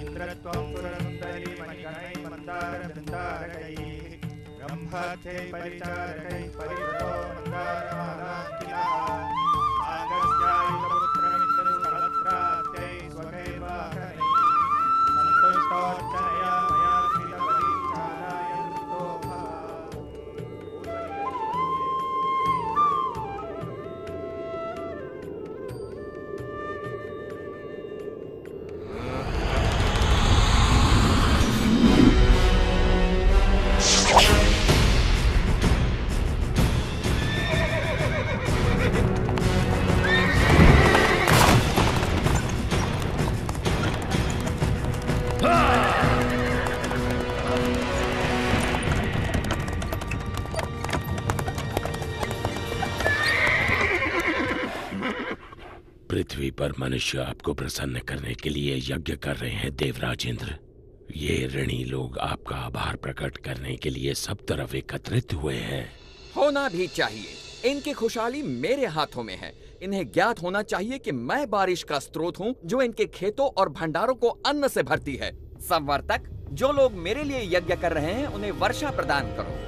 इंद्रत्वं पुरसुन्दरी मणिगणैः मन्दारवृन्दारकैः ब्रह्मथे परिचारकैः परिवृतो मन्दारमालाङ्किलः आगस्त्यायुधपुत्रमित्रसहस्राब्दैः स्वकैर्वाहनैः सन्तुष्टोऽर्चनया मया श्रितबलिचाराय नृतो भव। पृथ्वी पर मनुष्य आपको प्रसन्न करने के लिए यज्ञ कर रहे हैं देवराज इंद्र। ये ऋणी लोग आपका आभार प्रकट करने के लिए सब तरफ एकत्रित हुए हैं। होना भी चाहिए। इनकी खुशहाली मेरे हाथों में है। इन्हें ज्ञात होना चाहिए कि मैं बारिश का स्रोत हूँ जो इनके खेतों और भंडारों को अन्न से भरती है। संवर्तक, जो लोग मेरे लिए यज्ञ कर रहे हैं उन्हें वर्षा प्रदान करो।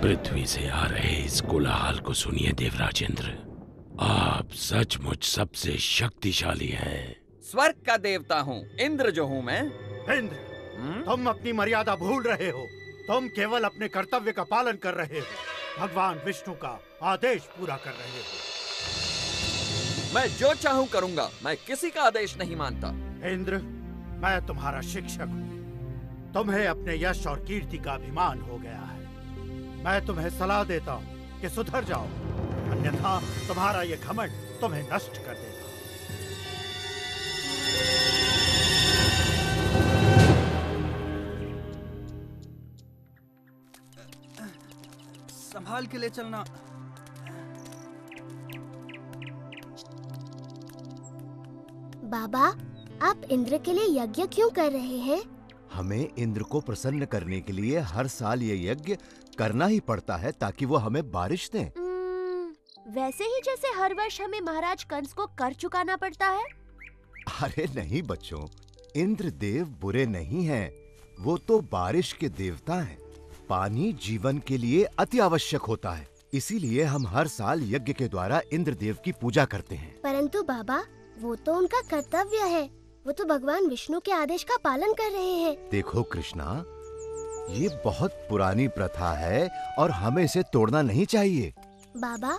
पृथ्वी से आ रहे इस कोलाहल को सुनिए देवराज इंद्र। आप सचमुच सबसे शक्तिशाली हैं। स्वर्ग का देवता हूँ, इंद्र जो हूँ मैं। इंद्र, तुम अपनी मर्यादा भूल रहे हो। तुम केवल अपने कर्तव्य का पालन कर रहे हो। भगवान विष्णु का आदेश पूरा कर रहे हो। मैं जो चाहूँ करूँगा। मैं किसी का आदेश नहीं मानता। इंद्र, मैं तुम्हारा शिक्षक हूँ। तुम्हें अपने यश और कीर्ति का अभिमान हो गया है। मैं तुम्हें सलाह देता हूँ कि सुधर जाओ, अन्यथा तुम्हारा ये घमंड तुम्हें नष्ट कर देगा। संभाल के ले चलना। बाबा, आप इंद्र के लिए यज्ञ क्यों कर रहे हैं? हमें इंद्र को प्रसन्न करने के लिए हर साल ये यज्ञ करना ही पड़ता है ताकि वो हमें बारिश दें। वैसे ही जैसे हर वर्ष हमें महाराज कंस को कर चुकाना पड़ता है। अरे नहीं बच्चों, इंद्र देव बुरे नहीं हैं। वो तो बारिश के देवता हैं। पानी जीवन के लिए अति आवश्यक होता है, इसीलिए हम हर साल यज्ञ के द्वारा इंद्र देव की पूजा करते हैं। परंतु बाबा, वो तो उनका कर्तव्य है। वो तो भगवान विष्णु के आदेश का पालन कर रहे हैं। देखो कृष्णा, ये बहुत पुरानी प्रथा है और हमें इसे तोड़ना नहीं चाहिए। बाबा,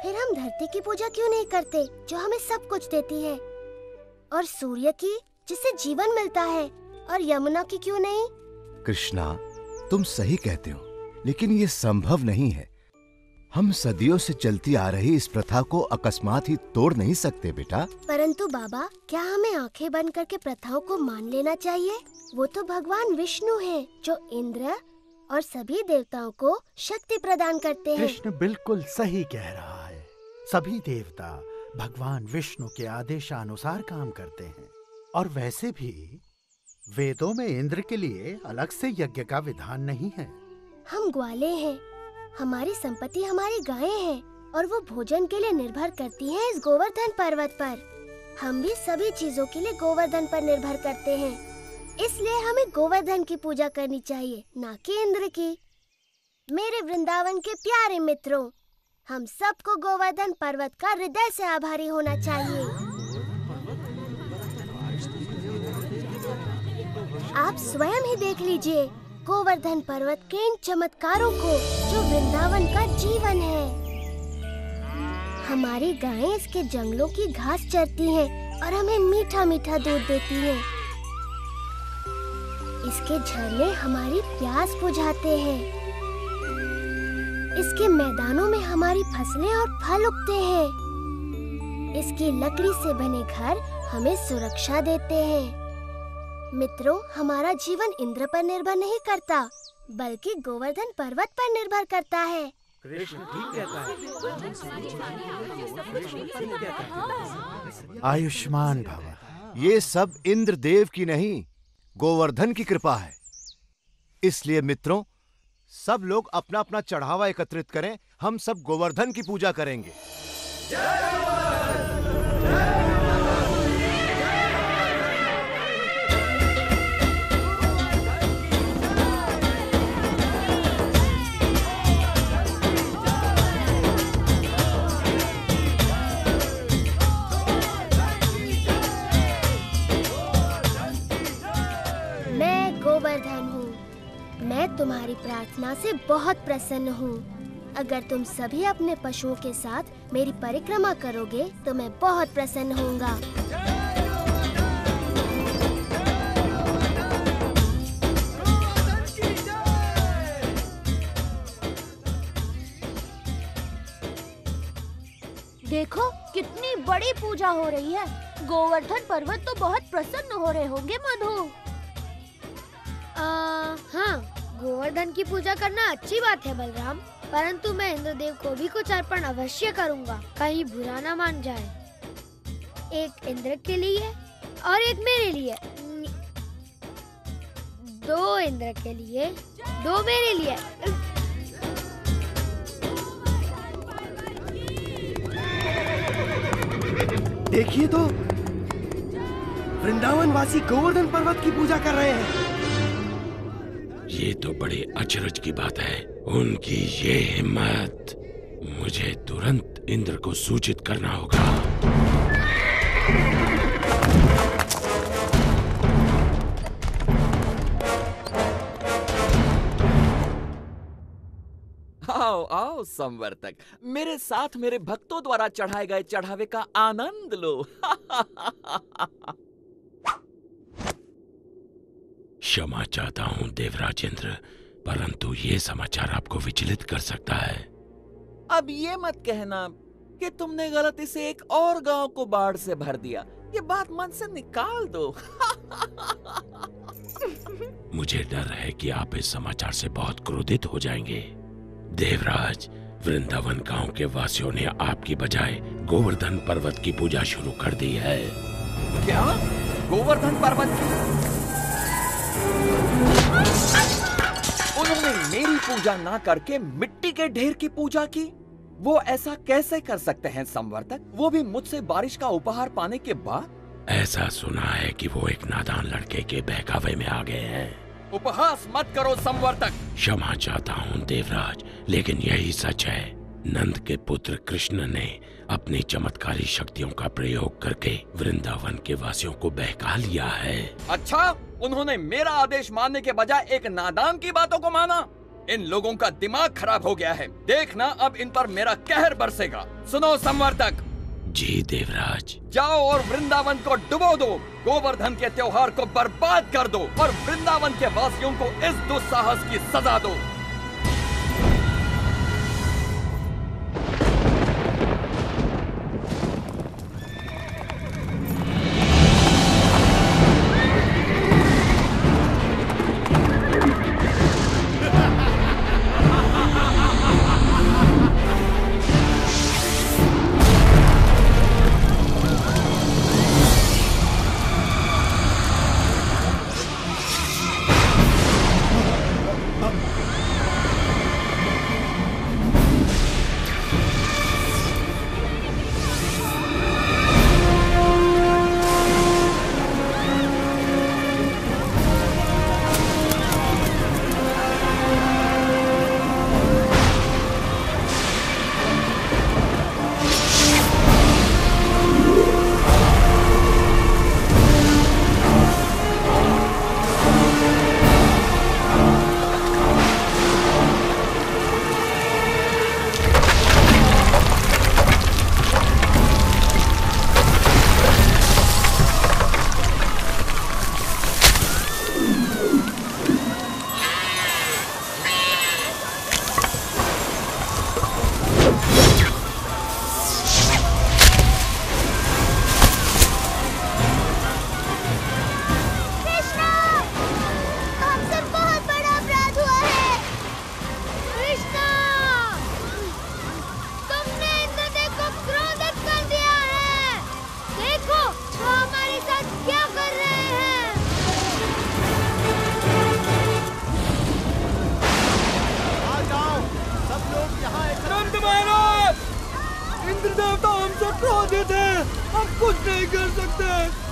फिर हम धरती की पूजा क्यों नहीं करते जो हमें सब कुछ देती है, और सूर्य की जिससे जीवन मिलता है, और यमुना की क्यों नहीं? कृष्णा, तुम सही कहते हो, लेकिन ये संभव नहीं है। हम सदियों से चलती आ रही इस प्रथा को अकस्मात ही तोड़ नहीं सकते बेटा। परंतु बाबा, क्या हमें आंखें बंद करके प्रथाओं को मान लेना चाहिए? वो तो भगवान विष्णु हैं, जो इंद्र और सभी देवताओं को शक्ति प्रदान करते हैं। कृष्ण बिल्कुल सही कह रहा है। सभी देवता भगवान विष्णु के आदेशानुसार काम करते हैं, और वैसे भी वेदों में इंद्र के लिए अलग से यज्ञ का विधान नहीं है। हम ग्वाले हैं, हमारी संपत्ति हमारी गायें हैं, और वो भोजन के लिए निर्भर करती हैं इस गोवर्धन पर्वत पर। हम भी सभी चीजों के लिए गोवर्धन पर निर्भर करते हैं, इसलिए हमें गोवर्धन की पूजा करनी चाहिए, ना कि इंद्र की। मेरे वृंदावन के प्यारे मित्रों, हम सबको गोवर्धन पर्वत का हृदय से आभारी होना चाहिए। आप स्वयं ही देख लीजिए, गोवर्धन पर्वत के इन चमत्कारों को जो वृंदावन का जीवन है। हमारी गायें इसके जंगलों की घास चरती हैं और हमें मीठा मीठा दूध देती हैं। इसके झरने हमारी प्यास बुझाते हैं। इसके मैदानों में हमारी फसलें और फल उगते हैं। इसकी लकड़ी से बने घर हमें सुरक्षा देते हैं। मित्रों, हमारा जीवन इंद्र पर निर्भर नहीं करता, बल्कि गोवर्धन पर्वत पर निर्भर करता है। कृष्ण ठीक कहता है। आयुष्मान भव। ये सब इंद्रदेव की नहीं, गोवर्धन की कृपा है। इसलिए मित्रों, सब लोग अपना अपना चढ़ावा एकत्रित करें। हम सब गोवर्धन की पूजा करेंगे। मैं गोवर्धन हूँ। मैं तुम्हारी प्रार्थना से बहुत प्रसन्न हूँ। अगर तुम सभी अपने पशुओं के साथ मेरी परिक्रमा करोगे तो मैं बहुत प्रसन्न होऊंगा। देखो कितनी बड़ी पूजा हो रही है। गोवर्धन पर्वत तो बहुत प्रसन्न हो रहे होंगे मधु। हाँ, गोवर्धन की पूजा करना अच्छी बात है बलराम, परंतु मैं इंद्रदेव को भी कुछ अर्पण अवश्य करूँगा, कहीं बुरा ना मान जाए। एक इंद्र के लिए और एक मेरे लिए। 2 इंद्र के लिए, 2 मेरे लिए। देखिए तो, वृंदावन वासी गोवर्धन पर्वत की पूजा कर रहे हैं। ये तो बड़े अचरज की बात है। उनकी ये हिम्मत। मुझे तुरंत इंद्र को सूचित करना होगा। आओ आओ संवर्तक, मेरे साथ मेरे भक्तों द्वारा चढ़ाए गए चढ़ावे का आनंद लो। क्षमा चाहता हूँ देवराजेंद्र, परंतु ये समाचार आपको विचलित कर सकता है। अब ये मत कहना कि तुमने गलती से एक और गांव को बाढ़ से भर दिया। ये बात मन से निकाल दो। मुझे डर है कि आप इस समाचार से बहुत क्रोधित हो जाएंगे। देवराज, वृंदावन गांव के वासियों ने आपकी बजाय गोवर्धन पर्वत की पूजा शुरू कर दी है। क्या? गोवर्धन पर्वत की? उन्होंने मेरी पूजा ना करके मिट्टी के ढेर की पूजा की। वो ऐसा कैसे कर सकते हैं संवर्तक, वो भी मुझसे बारिश का उपहार पाने के बाद? ऐसा सुना है कि वो एक नादान लड़के के बहकावे में आ गए हैं। उपहास मत करो संवर्तक। क्षमा चाहता हूँ देवराज, लेकिन यही सच है। नंद के पुत्र कृष्ण ने अपनी चमत्कारी शक्तियों का प्रयोग करके वृंदावन के वासियों को बहका लिया है। अच्छा, उन्होंने मेरा आदेश मानने के बजाय एक नादान की बातों को माना। इन लोगों का दिमाग खराब हो गया है। देखना अब इन पर मेरा कहर बरसेगा। सुनो संवर्तक। जी देवराज। जाओ और वृंदावन को डुबो दो, गोवर्धन के त्योहार को बर्बाद कर दो और वृंदावन के वासियों को इस दुस्साहस की सजा दो। कुछ नहीं कर सकते।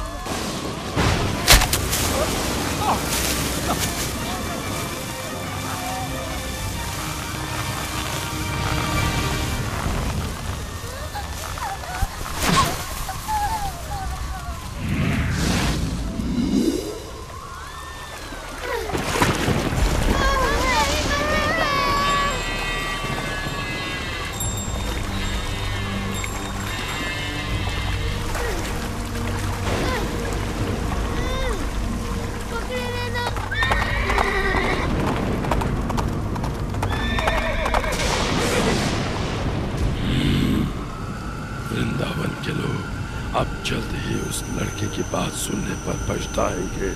वृंदावन के लोग अब जल्द ही उस लड़के की बात सुनने पर पछताएंगे।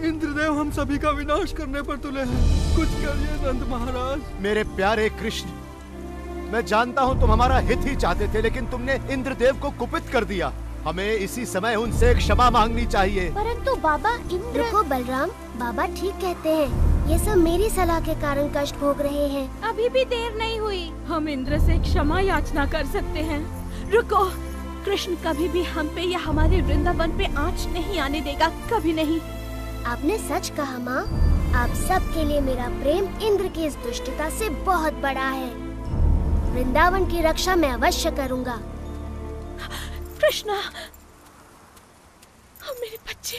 इंद्रदेव हम सभी का विनाश करने पर तुले हैं। कुछ करिए नंद महाराज। मेरे प्यारे कृष्ण, मैं जानता हूँ तुम हमारा हित ही चाहते थे, लेकिन तुमने इंद्रदेव को कुपित कर दिया। हमें इसी समय उनसे क्षमा मांगनी चाहिए। परंतु बाबा इंद्र। रुको बलराम, बाबा ठीक कहते हैं। ये सब मेरी सलाह के कारण कष्ट भोग रहे हैं। अभी भी देर नहीं हुई, हम इंद्र से क्षमा याचना कर सकते हैं। रुको, कृष्ण कभी भी हम पे या हमारे वृंदावन पे आँच नहीं आने देगा, कभी नहीं। आपने सच कहा माँ। आप सब के लिए मेरा प्रेम इंद्र की इस दुष्टता से बहुत बड़ा है। वृंदावन की रक्षा मैं अवश्य करूँगा। कृष्णा, मेरे बच्चे।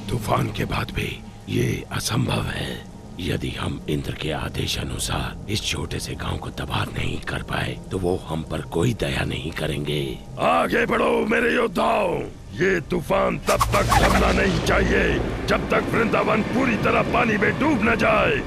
तूफान के बाद भी ये असंभव है। यदि हम इंद्र के आदेश अनुसार इस छोटे से गांव को तबाह नहीं कर पाए तो वो हम पर कोई दया नहीं करेंगे। आगे बढ़ो मेरे योद्धाओं, ये तूफान तब तक थमना नहीं चाहिए जब तक वृंदावन पूरी तरह पानी में डूब न जाए।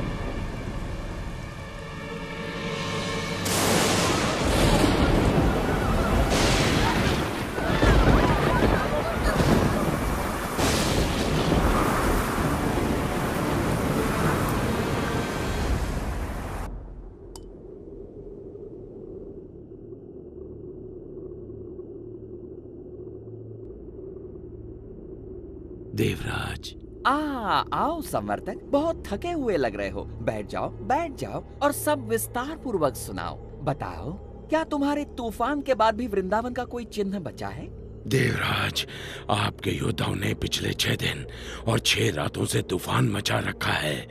देवराज, आओ संवर्तक, बहुत थके हुए लग रहे हो। बैठ जाओ और सब विस्तार पूर्वक सुनाओ। बताओ, क्या तुम्हारे तूफान के बाद भी वृंदावन का कोई चिन्ह बचा है? देवराज, आपके योद्धाओं ने पिछले 6 दिन और 6 रातों से तूफान मचा रखा है,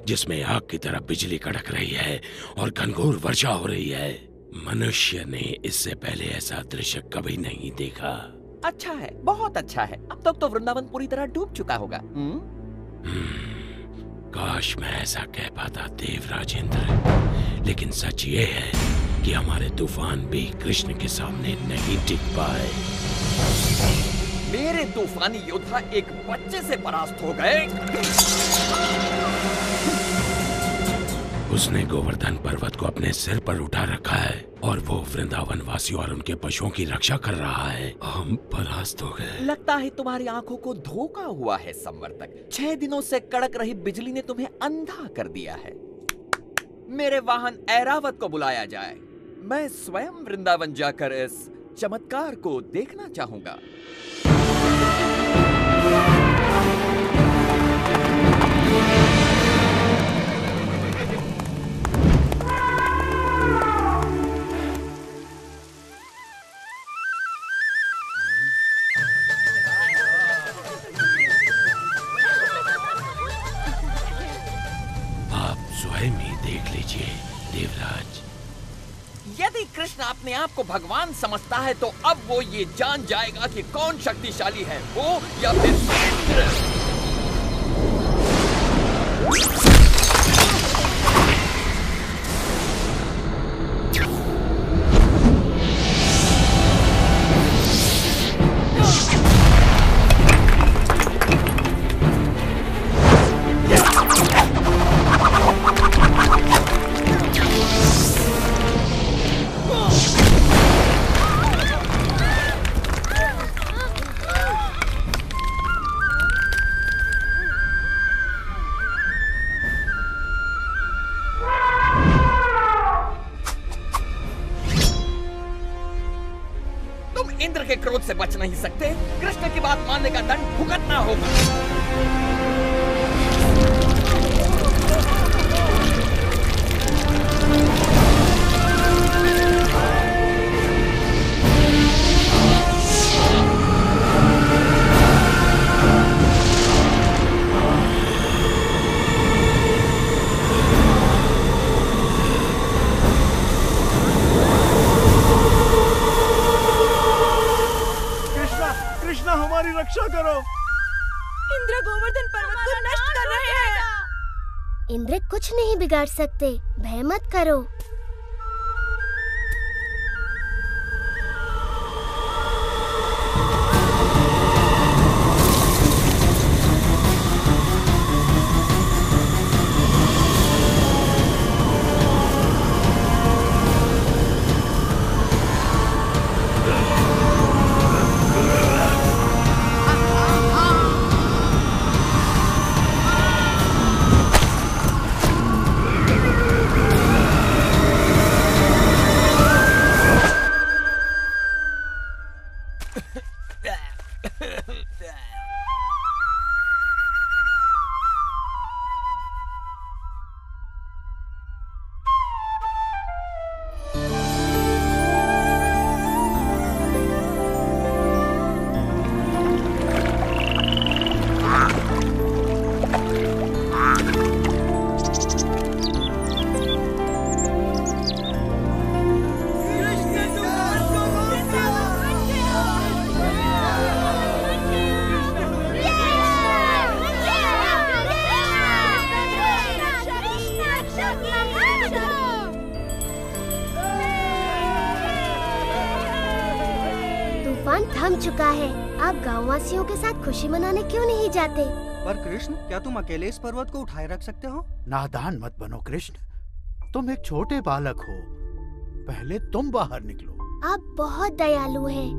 जिसमें आग की तरह बिजली कड़क रही है और घनघोर वर्षा हो रही है। मनुष्य ने इससे पहले ऐसा दृश्य कभी नहीं देखा। अच्छा है, बहुत अच्छा है। अब तक तो वृंदावन पूरी तरह डूब चुका होगा। काश मैं ऐसा कह पाता देवराज इंद्र, लेकिन सच ये है कि हमारे तूफान भी कृष्ण के सामने नहीं टिक पाए। मेरे तूफानी योद्धा एक बच्चे से परास्त हो गए। उसने गोवर्धन पर्वत को अपने सिर पर उठा रखा है और वो वृंदावन वासियों और उनके पशुओं की रक्षा कर रहा है। हम परास्त हो गए। लगता है तुम्हारी आंखों को धोखा हुआ है संवर्तक। 6 दिनों से कड़क रही बिजली ने तुम्हें अंधा कर दिया है। मेरे वाहन ऐरावत को बुलाया जाए। मैं स्वयं वृंदावन जाकर इस चमत्कार को देखना चाहूंगा। यदि कृष्ण अपने आप को भगवान समझता है तो अब वो ये जान जाएगा कि कौन शक्तिशाली है, वो या फिर इंद्र। इंद्र के क्रोध से बच नहीं सकते। कृष्ण की बात मानने का दंड भुगतना होगा। हमारी रक्षा करो। इंद्र गोवर्धन पर्वत को नष्ट कर रहे हैं। इंद्र कुछ नहीं बिगाड़ सकते, भय मत करो। थम चुका है। आप गांववासियों के साथ खुशी मनाने क्यों नहीं जाते? पर कृष्ण, क्या तुम अकेले इस पर्वत को उठाए रख सकते हो? नादान मत बनो कृष्ण, तुम एक छोटे बालक हो। पहले तुम बाहर निकलो। आप बहुत दयालु हैं।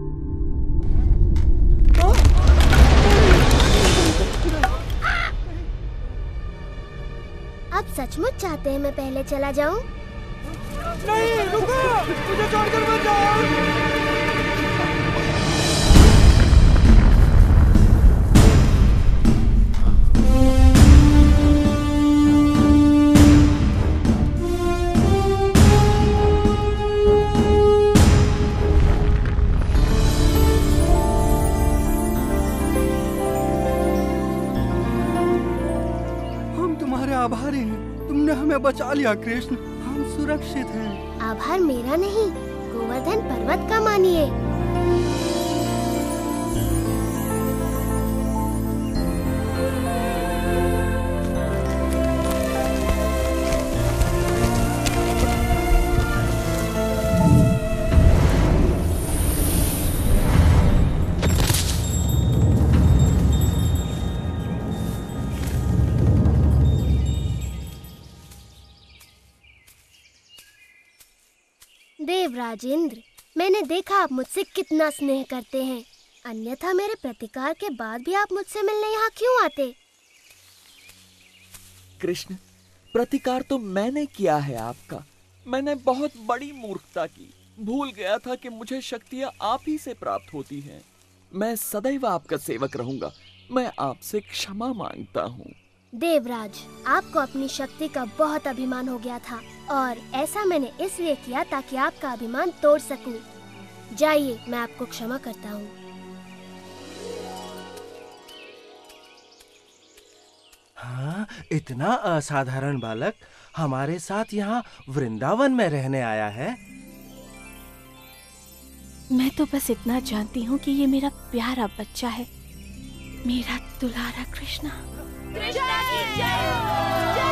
आप सचमुच चाहते हैं मैं पहले चला जाऊं? नहीं, रुको! मुझे छोड़कर मत जाओ! आभारी हैं। तुमने हमें बचा लिया कृष्ण, हम सुरक्षित हैं। आभार मेरा नहीं, गोवर्धन पर्वत का मानिए। देवराज इंद्र, मैंने देखा आप मुझसे कितना स्नेह करते हैं। अन्यथा मेरे प्रतिकार के बाद भी आप मुझसे मिलने यहाँ क्यों आते? कृष्ण, प्रतिकार तो मैंने किया है आपका। मैंने बहुत बड़ी मूर्खता की। भूल गया था कि मुझे शक्तियाँ आप ही से प्राप्त होती हैं। मैं सदैव आपका सेवक रहूंगा। मैं आपसे क्षमा मांगता हूँ। देवराज, आपको अपनी शक्ति का बहुत अभिमान हो गया था और ऐसा मैंने इसलिए किया ताकि आपका अभिमान तोड़ सकूं। जाइए, मैं आपको क्षमा करता हूँ। हाँ, इतना असाधारण बालक हमारे साथ यहाँ वृंदावन में रहने आया है। मैं तो बस इतना जानती हूँ कि ये मेरा प्यारा बच्चा है, मेरा दुलारा कृष्णा। कृष्णा की जय हो, जय